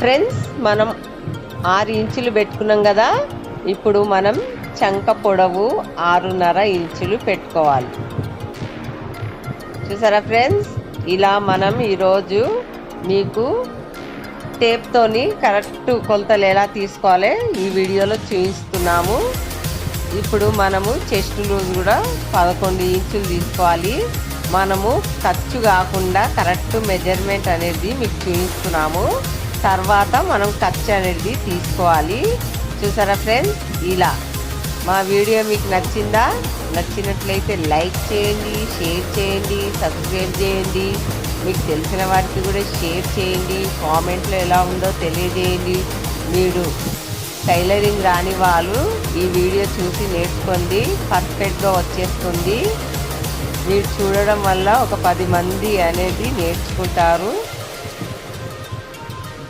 Friends, మనం 6 ఇంచులు పెట్టుకున్నాం కదా. ఇప్పుడు మనం చంక పొడవు 6.5 ఇంచులు పెట్టుకోవాలి. చూసారా ఫ్రెండ్స్, ఇలా మనం ఈరోజు మీకు టేప్తోని కరెక్ట్ కొలతలు ఎలా తీసుకోవాలి ఈ వీడియోలో చూపిస్తున్నాము. ఇప్పుడు మనము చెస్ట్ లూజ్ కూడా 11 ఇంచులు తీసుకోవాలి. మనము ఖర్చు కాకుండా కరెక్ట్ మెజర్మెంట్ అనేది మీకు చూపిస్తున్నాము. తర్వాత మనం ఖర్చు అనేది తీసుకోవాలి. చూసారా ఫ్రెండ్స్, ఇలా మా వీడియో మీకు నచ్చిందా? నచ్చినట్లయితే లైక్ చేయండి, షేర్ చేయండి, సబ్స్క్రైబ్ చేయండి. మీకు తెలిసిన వారికి కూడా షేర్ చేయండి. కామెంట్లో ఎలా ఉందో తెలియజేయండి. మీరు టైలరింగ్ రాని వాళ్ళు ఈ వీడియో చూసి నేర్చుకోండి, పర్ఫెక్ట్గా వచ్చేస్తుంది. మీరు చూడడం వల్ల ఒక 10 మంది అనేది నేర్చుకుంటారు.